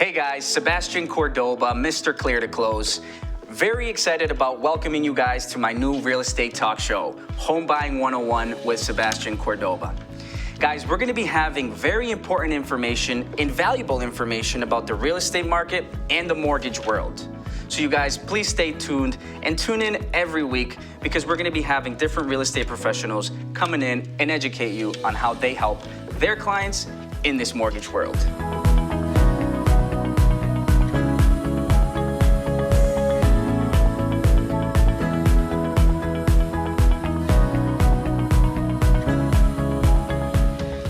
Hey guys, Sebastian Cordoba, Mr. Clear to Close. Very excited about welcoming you guys to my new real estate talk show, Homebuying 101 with Sebastian Cordoba. Guys, we're gonna be having very important information and valuable information about the real estate market and the mortgage world. So you guys, please stay tuned and tune in every week because we're gonna be having different real estate professionals coming in and educate you on how they help their clients in this mortgage world.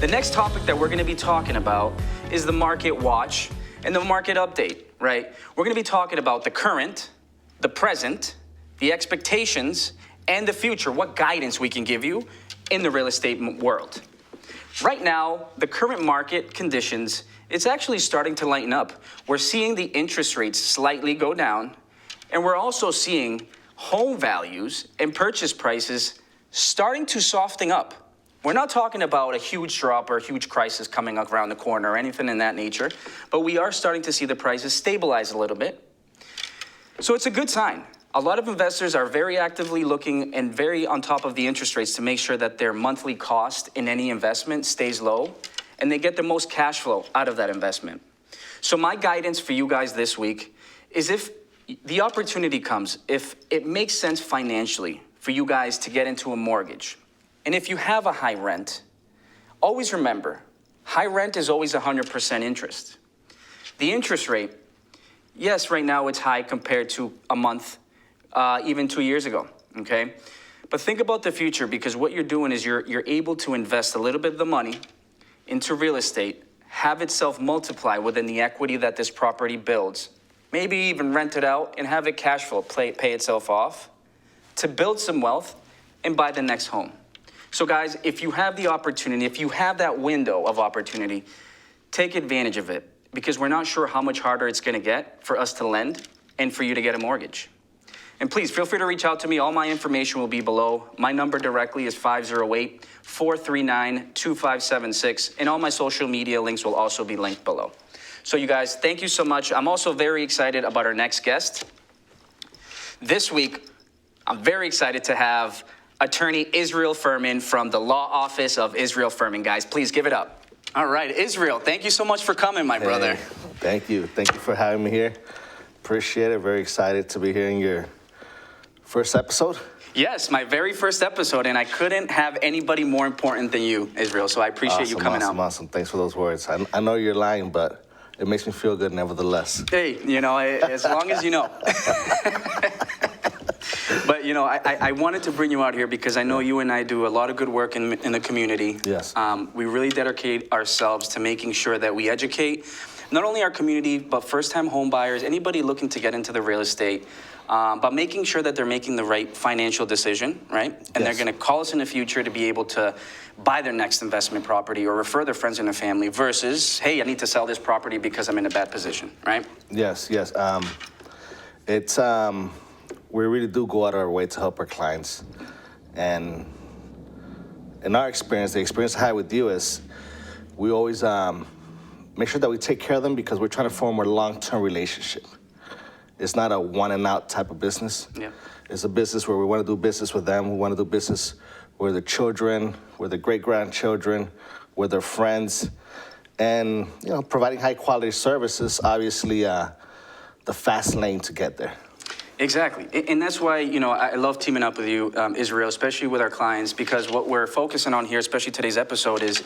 The next topic that we're gonna be talking about is the market watch and the market update, right? We're gonna be talking about the current, the present, the expectations, and the future, what guidance we can give you in the real estate world. Right now, the current market conditions, it's actually starting to lighten up. We're seeing the interest rates slightly go down, and we're also seeing home values and purchase prices starting to soften up. We're not talking about a huge drop or a huge crisis coming up around the corner or anything in that nature, but we are starting to see the prices stabilize a little bit. So it's a good sign. A lot of investors are very actively looking and very on top of the interest rates to make sure that their monthly cost in any investment stays low and they get the most cash flow out of that investment. So my guidance for you guys this week is if the opportunity comes, if it makes sense financially for you guys to get into a mortgage, and if you have a high rent, always remember, high rent is always 100% interest. The interest rate, yes, right now it's high compared to a month, even 2 years ago, okay? But think about the future because what you're doing is you're able to invest a little bit of the money into real estate, have it self-multiply within the equity that this property builds, maybe even rent it out and have it cash flow, pay itself off, to build some wealth and buy the next home. So guys, if you have the opportunity, if you have that window of opportunity, take advantage of it because we're not sure how much harder it's gonna get for us to lend and for you to get a mortgage. And please feel free to reach out to me. All my information will be below. My number directly is 508-439-2576 and all my social media links will also be linked below. So you guys, thank you so much. I'm also very excited about our next guest. This week, I'm very excited to have Attorney Israel Fermin from the law office of Israel Fermin. Guys, please give it up. All right, Israel, thank you so much for coming, my brother. Thank you. Thank you for having me here. Appreciate it. Very excited to be here in your first episode. Yes, my very first episode, and I couldn't have anybody more important than you, Israel, so I appreciate you coming out. Awesome. Thanks for those words. I know you're lying, but it makes me feel good nevertheless. Hey, as long as you know. But, I wanted to bring you out here because I know you and I do a lot of good work in the community. Yes. We really dedicate ourselves to making sure that we educate not only our community, but first-time home buyers, anybody looking to get into the real estate, but making sure that they're making the right financial decision, right? And They're going to call us in the future to be able to buy their next investment property or refer their friends and their family versus, hey, I need to sell this property because I'm in a bad position, right? Yes. We really do go out of our way to help our clients. And in our experience, the experience I had with you is we always make sure that we take care of them because we're trying to form a long-term relationship. It's not a one and out type of business. Yeah. It's a business where we want to do business with them. We want to do business with their children, with their great-grandchildren, with their friends. And, providing high-quality services, obviously the fast lane to get there. Exactly. And that's why, I love teaming up with you, Israel, especially with our clients, because what we're focusing on here, especially today's episode, is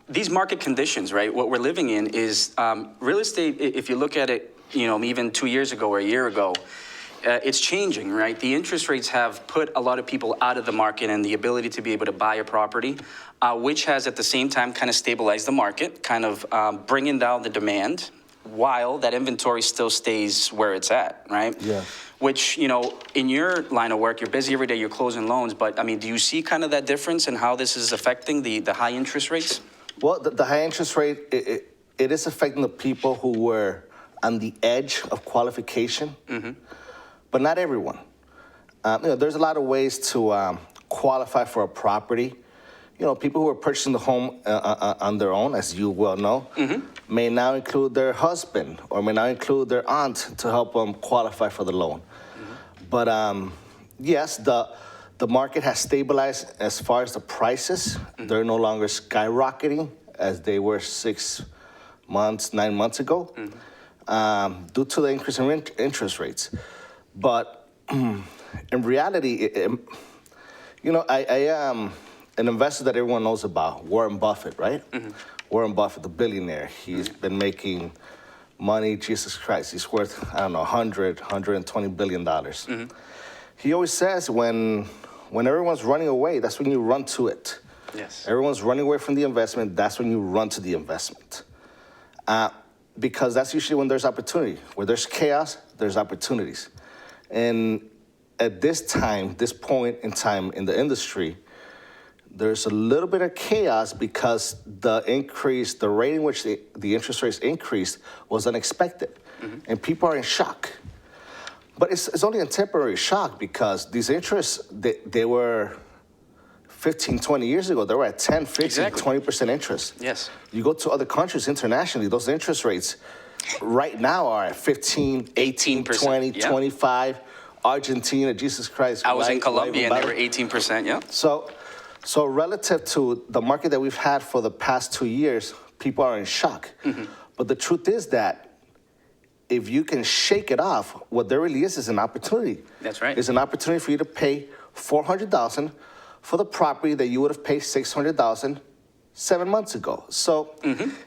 these market conditions, right? What we're living in is real estate, if you look at it, even 2 years ago or a year ago, it's changing, right? The interest rates have put a lot of people out of the market and the ability to be able to buy a property, which has at the same time kind of stabilized the market, kind of bringing down the demand, while that inventory still stays where it's at, right? Yeah. Which, in your line of work, you're busy every day, you're closing loans, but do you see kind of that difference in how this is affecting the high interest rates? Well, the high interest rate, it is affecting the people who were on the edge of qualification, but not everyone. There's a lot of ways to qualify for a property. people who are purchasing the home on their own, as you well know, may now include their husband or may now include their aunt to help them qualify for the loan. But yes, the market has stabilized as far as the prices. They're no longer skyrocketing as they were 6 months, 9 months ago, due to the increase in interest rates. But in reality, I an investor that everyone knows about, Warren Buffett, right? Warren Buffett, the billionaire. He's been making money, Jesus Christ. He's worth, I don't know, $120 billion. He always says when everyone's running away, that's when you run to it. Yes. Everyone's running away from the investment, that's when you run to the investment. Because that's usually when there's opportunity. Where there's chaos, there's opportunities. And at this point in time in the industry, there's a little bit of chaos because the rate in which the interest rates increased was unexpected. And people are in shock. But it's only a temporary shock because these interests, they were 15, 20 years ago, they were at 10, 15, Exactly. 20% interest. Yes. You go to other countries internationally, those interest rates right now are at 15, 18, 20, yeah. 25. Argentina, Jesus Christ. I was in Colombia and they were better. 18%, yeah. So relative to the market that we've had for the past 2 years, people are in shock. But the truth is that if you can shake it off, what there really is an opportunity. That's right. It's an opportunity for you to pay $400,000 for the property that you would have paid $600,000 7 months ago. So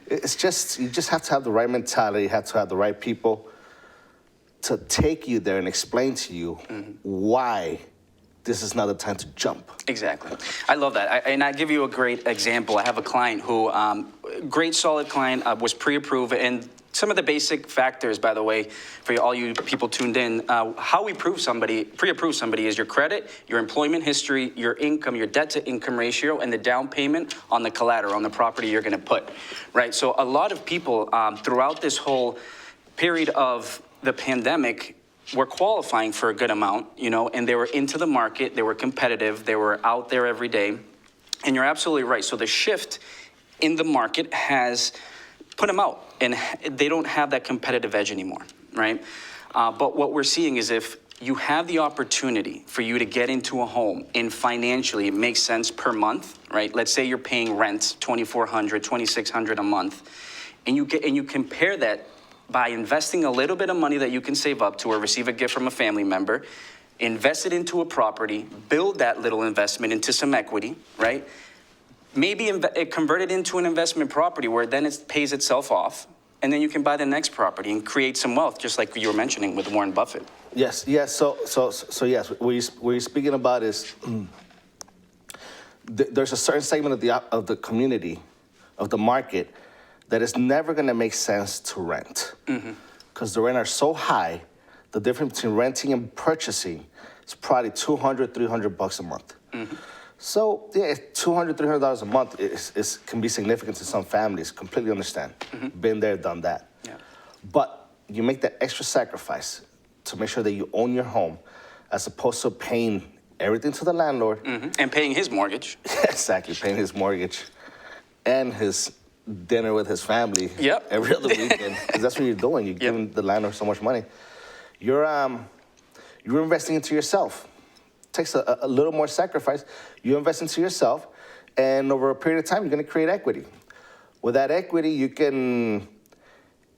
it's just, you just have to have the right mentality, you have to have the right people to take you there and explain to you why this is not the time to jump. Exactly. I love that. And I give you a great example. I have a client who, great solid client, was pre-approved. And some of the basic factors, by the way, for all you people tuned in, how we pre-approve somebody is your credit, your employment history, your income, your debt to income ratio, and the down payment on the collateral, on the property you're gonna put, right? So a lot of people throughout this whole period of the pandemic were qualifying for a good amount, and they were into the market, they were competitive, they were out there every day. And you're absolutely right. So the shift in the market has put them out, and they don't have that competitive edge anymore, right? But what we're seeing is if you have the opportunity for you to get into a home and financially it makes sense per month, right? Let's say you're paying rent $2,400, $2,600 a month, and you compare that by investing a little bit of money that you can save up to or receive a gift from a family member, invest it into a property, build that little investment into some equity, right? Maybe convert it into an investment property where then it pays itself off, and then you can buy the next property and create some wealth, just like you were mentioning with Warren Buffett. Yes. So yes, what you're speaking about is there's a certain segment of the community, of the market, that it's never going to make sense to rent because the rent are so high. The difference between renting and purchasing is probably $200, $300 a month. So yeah, $200, $300 a month can be significant to some families. Completely understand. Been there, done that. Yeah. But you make that extra sacrifice to make sure that you own your home, as opposed to paying everything to the landlord and paying his mortgage. Exactly, paying his mortgage and his dinner with his family every other weekend, because that's what you're doing. You're giving the landlord so much money. You're investing into yourself. It takes a little more sacrifice. You invest into yourself, and over a period of time, you're going to create equity. With that equity, you can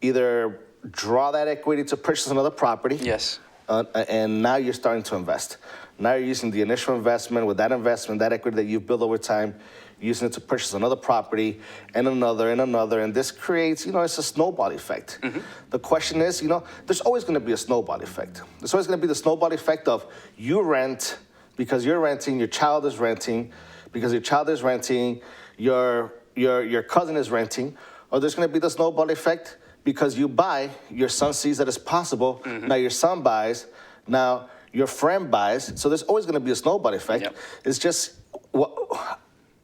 either draw that equity to purchase another property. Yes. And now you're starting to invest. Now you're using the initial investment, with that investment, that equity that you've built over time, using it to purchase another property and another and another. And this creates, it's a snowball effect. The question is, there's always going to be a snowball effect. There's always going to be the snowball effect of you rent because you're renting, your child is renting because your child is renting, your cousin is renting. Or there's going to be the snowball effect because you buy, your son sees that it's possible. Now your son buys, now your friend buys. So there's always going to be a snowball effect. Yep. It's just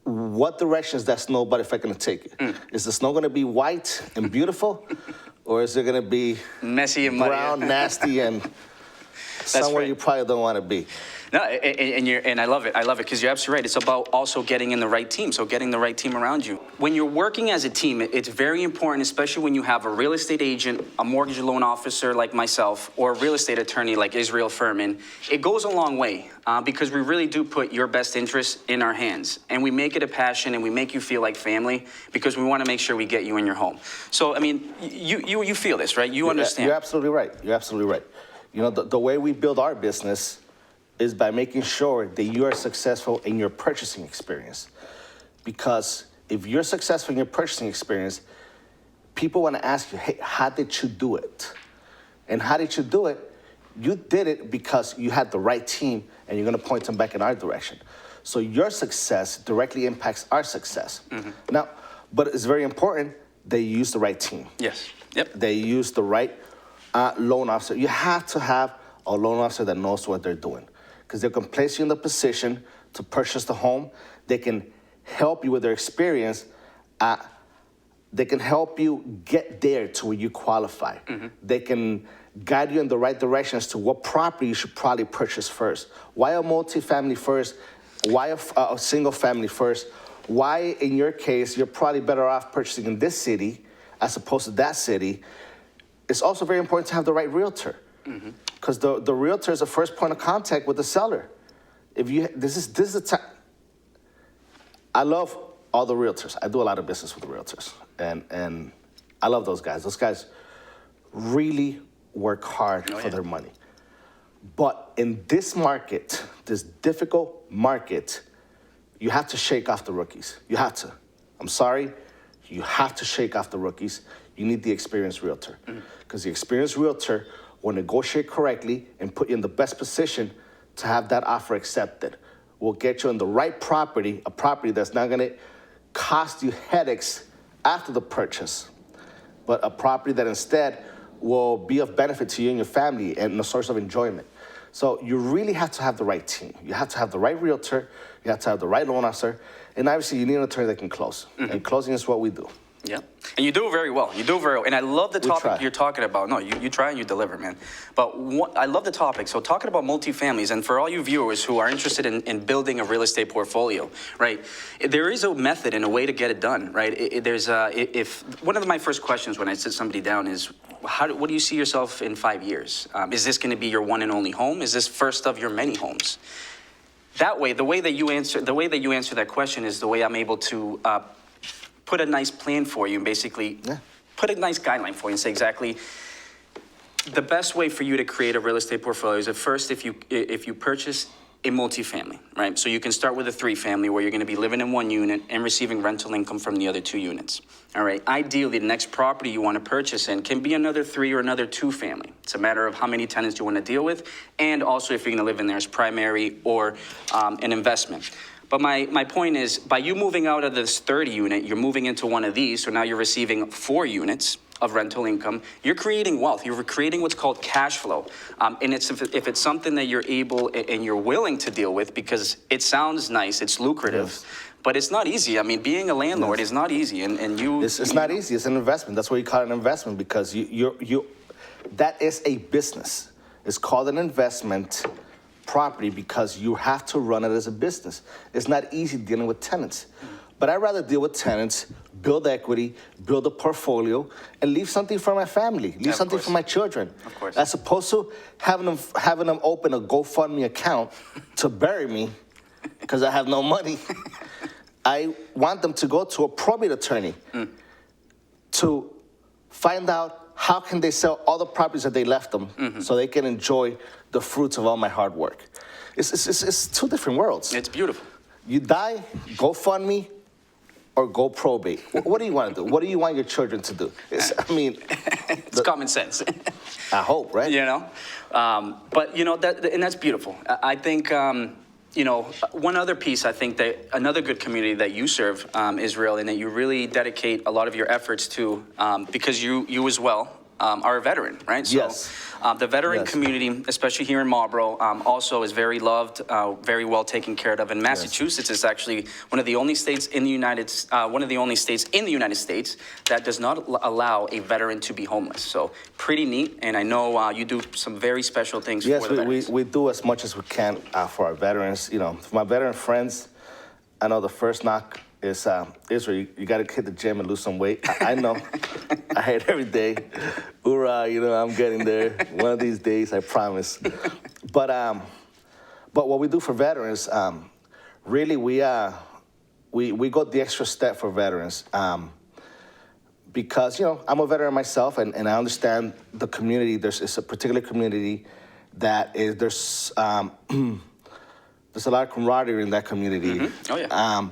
what direction is that snowball effect going to take you? Is the snow going to be white and beautiful, or is it going to be messy and muddy, brown, nasty, and somewhere you probably don't want to be. No, and I love it. I love it because you're absolutely right. It's about also getting in the right team. So getting the right team around you. When you're working as a team, it's very important, especially when you have a real estate agent, a mortgage loan officer like myself, or a real estate attorney like Israel Fermin. It goes a long way because we really do put your best interests in our hands, and we make it a passion, and we make you feel like family because we want to make sure we get you in your home. So I mean, you feel this, right? You understand. You're absolutely right. You're absolutely right. You know, the way we build our business is by making sure that you are successful in your purchasing experience. Because if you're successful in your purchasing experience, people want to ask you, hey, how did you do it? And how did you do it? You did it because you had the right team, and you're going to point them back in our direction. So your success directly impacts our success. Mm-hmm. Now, but it's very important they use the right team. Yes. Yep. They use the right loan officer. You have to have a loan officer that knows what they're doing, because they can place you in the position to purchase the home. They can help you with their experience. They can help you get there to where you qualify. Mm-hmm. They can guide you in the right direction as to what property you should probably purchase first. Why a multifamily first? Why a single family first? Why, in your case, you're probably better off purchasing in this city as opposed to that city. It's also very important to have the right realtor. Because the realtor is the first point of contact with the seller. If you this is the time. I love all the realtors. I do a lot of business with the realtors, and I love those guys. Those guys really work hard for their money. But in this market, this difficult market, you have to shake off the rookies. You have to. I'm sorry, you have to shake off the rookies. You need the experienced realtor, because the experienced realtor will negotiate correctly and put you in the best position to have that offer accepted. Will get you in the right property, a property that's not gonna cost you headaches after the purchase, but a property that instead will be of benefit to you and your family and a source of enjoyment. So you really have to have the right team. You have to have the right realtor, you have to have the right loan officer, and obviously you need an attorney that can close. And closing is what we do. Yeah, and you do it very well. You do it very well. And I love the topic you're talking about. No, you try and you deliver, man. But I love the topic. So talking about multifamilies, and for all you viewers who are interested in building a real estate portfolio, right, there is a method and a way to get it done, right? If one of my first questions when I sit somebody down is, what do you see yourself in 5 years? Is this going to be your one and only home? Is this first of your many homes? That way, the way that you answer that question is the way I'm able to put a nice plan for you and basically put a nice guideline for you and say exactly the best way for you to create a real estate portfolio is at first if you purchase a multifamily, right? So you can start with a 3-family where you're going to be living in one unit and receiving rental income from the other 2 units. All right. Ideally, the next property you want to purchase in can be another 3 or another 2-family. It's a matter of how many tenants you want to deal with, and also if you're going to live in there as primary or an investment. But my point is, by you moving out of this 30 unit, you're moving into one of these, so now you're receiving 4 units of rental income. You're creating wealth. You're creating what's called cash flow. And if it's something that you're able and you're willing to deal with, because it sounds nice, it's lucrative, but it's not easy. I mean, being a landlord is not easy. And you... It's not easy. It's an investment. That's why you call it an investment, because that is a business. It's called an investment property because you have to run it as a business. It's not easy dealing with tenants. But I'd rather deal with tenants, build equity, build a portfolio, and leave something for my family, leave something for my children. Of course. As opposed to having them open a GoFundMe account to bury me because I have no money. I want them to go to a probate attorney to find out how can they sell all the properties that they left them so they can enjoy the fruits of all my hard work. It's 2 different worlds. It's beautiful. You die, GoFundMe, or go probate. What do you want to do? What do you want your children to do? It's common sense. I hope, right? You know, but you know and that's beautiful. I think one other piece. I think that another good community that you serve, Israel, and that you really dedicate a lot of your efforts to, because you as well are a veteran, right? So, Yes. The veteran Yes. community, especially here in Marlboro, also is very loved, very well taken care of. And Massachusetts is actually one of the only states in the United States that does not allow a veteran to be homeless. So pretty neat. And I know you do some very special things Yes, for the veterans. we do as much as we can for our veterans. You know, for my veteran friends, I know the first knock is Israel. You got to hit the gym and lose some weight. I know. I hate every day. Hoorah! You know, I'm getting there. One of these days, I promise. But what we do for veterans, really, we go the extra step for veterans. Because, you know, I'm a veteran myself, and I understand the community. It's a particular community that is, there's a lot of camaraderie in that community. Mm-hmm. Oh, yeah.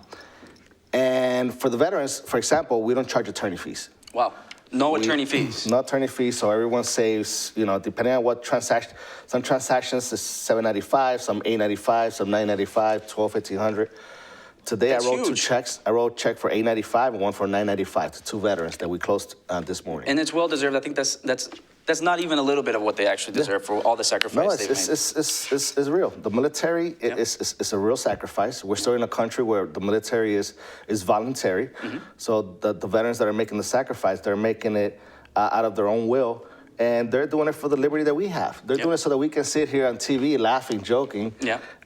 And for the veterans, for example, we don't charge attorney fees. Wow. No attorney fees. No attorney fees, so everyone saves, you know, depending on what transaction. Some transactions is $7.95, some $8.95, some $9.95, $1,200, $1,500. Today That's I wrote huge. 2 checks. I wrote a check for $8.95 and one for $9.95 to 2 veterans that we closed this morning. And it's well deserved. I think that's not even a little bit of what they actually deserve for all the sacrifice No, they've made. it's real. The military is a real sacrifice. We're still in a country where the military is voluntary. Mm-hmm. So the veterans that are making the sacrifice, they're making it out of their own will. And they're doing it for the liberty that we have. They're doing it so that we can sit here on TV laughing, joking,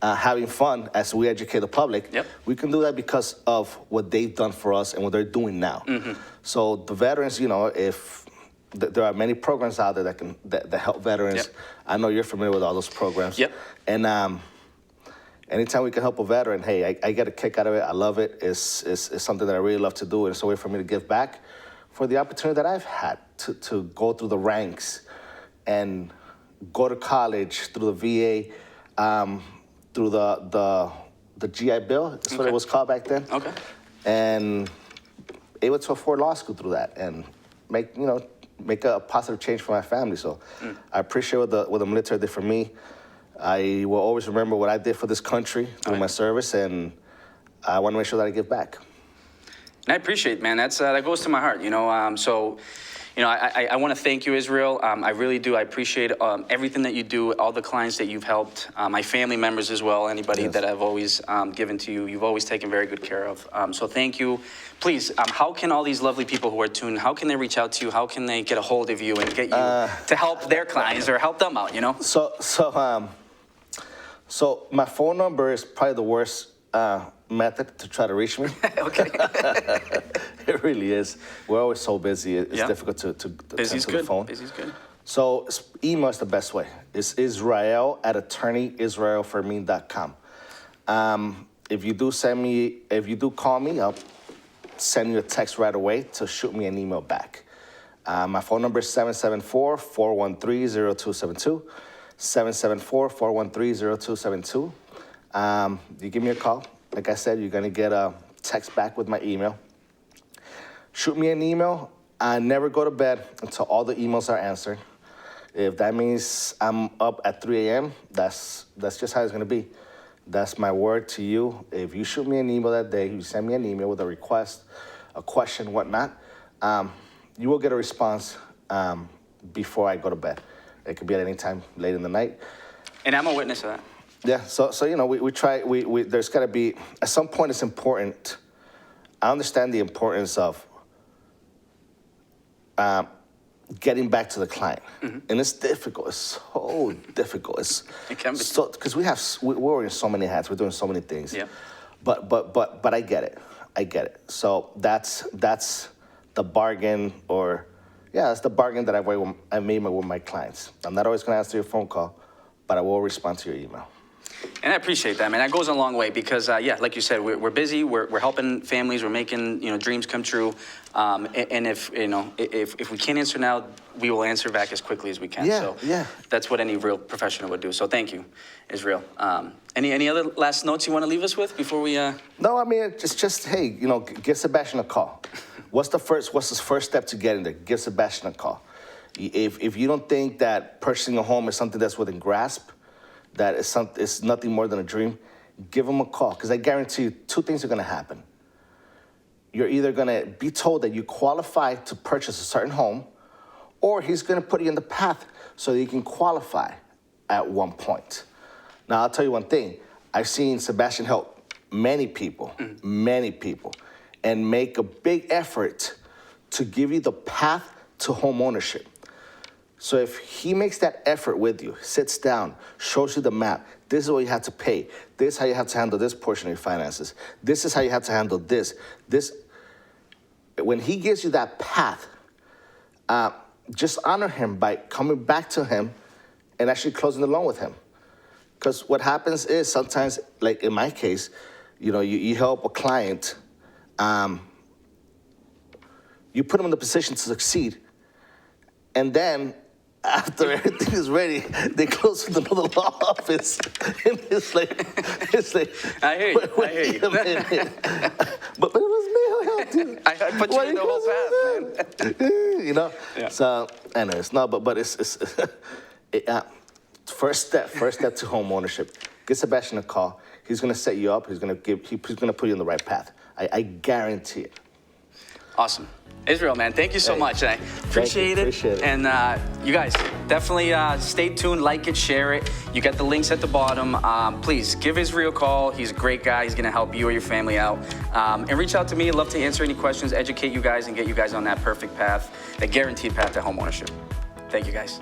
having fun as we educate the public. Yep. We can do that because of what they've done for us and what they're doing now. Mm-hmm. So the veterans, you know, there are many programs out there that help veterans. Yep. I know you're familiar with all those programs. Yep. And anytime we can help a veteran, hey, I get a kick out of it. I love it. It's something that I really love to do, and it's a way for me to give back for the opportunity that I've had to go through the ranks and go to college through the VA, through the GI Bill. That's what it was called back then. Okay. And able to afford law school through that and make a positive change for my family. So I appreciate what the military did for me. I will always remember what I did for this country through my service, and I want to make sure that I give back. And I appreciate it, man. That goes to my heart, you know. So, you know, I want to thank you, Israel. I really do. I appreciate everything that you do, all the clients that you've helped, my family members as well, anybody that I've always given to you. You've always taken very good care of. So thank you. Please, how can all these lovely people who are tuned, how can they reach out to you? How can they get a hold of you and get you to help their clients or help them out, you know? So my phone number is probably the worst method to try to reach me. Okay. It really is. We're always so busy. It's difficult to Busy's answer good. the phone. Busy's good. So email is the best way. It's Israel@attorneyisraelfermin.com. If you do call me, I'll send you a text right away to shoot me an email back. My phone number is 774-413-0272. 774-413-0272. You give me a call. Like I said, you're going to get a text back with my email. Shoot me an email. I never go to bed until all the emails are answered. If that means I'm up at 3 a.m., that's just how it's going to be. That's my word to you. If you shoot me an email that day, you send me an email with a request, a question, whatnot, you will get a response before I go to bed. It could be at any time late in the night. And I'm a witness of that. Yeah, so you know, we try, there's got to be, at some point it's important. I understand the importance of getting back to the client. Mm-hmm. And it's difficult. It's so difficult. It can be. So, because we're wearing so many hats. We're doing so many things. Yeah. But I get it. I get it. So that's the bargain, that's the bargain that I made with my clients. I'm not always going to answer your phone call, but I will respond to your email. And I appreciate that, man. That goes a long way because, like you said, we're busy. We're helping families. We're making dreams come true. And if we can't answer now, we will answer back as quickly as we can. So that's what any real professional would do. So thank you, Israel. Any other last notes you want to leave us with before we? No, I mean it's just hey, give Sebastian a call. What's the first step to getting there? Give Sebastian a call. If you don't think that purchasing a home is something that's within grasp, that it's nothing more than a dream, give him a call. Because I guarantee you, 2 things are going to happen. You're either going to be told that you qualify to purchase a certain home, or he's going to put you in the path so that you can qualify at one point. Now, I'll tell you one thing. I've seen Sebastian help many people, and make a big effort to give you the path to home ownership. So if he makes that effort with you, sits down, shows you the map, this is what you have to pay, this is how you have to handle this portion of your finances, this is how you have to handle this, when he gives you that path, just honor him by coming back to him and actually closing the loan with him. Because what happens is sometimes, like in my case, you help a client, you put them in the position to succeed, and then after everything is ready, they close with another law office. And it's like I hear you. But it was me who helped you. I put you in the whole path, man. Yeah. So, anyways, no, but it's first step to home ownership. Give Sebastian a call. He's gonna set you up. He's gonna put you on the right path. I guarantee it. Awesome. Israel, man, thank you so much. I appreciate it. And you guys, definitely stay tuned, like it, share it. You got the links at the bottom. Please give Israel a call. He's a great guy. He's going to help you or your family out. And reach out to me. I'd love to answer any questions, educate you guys, and get you guys on that perfect path, a guaranteed path to homeownership. Thank you, guys.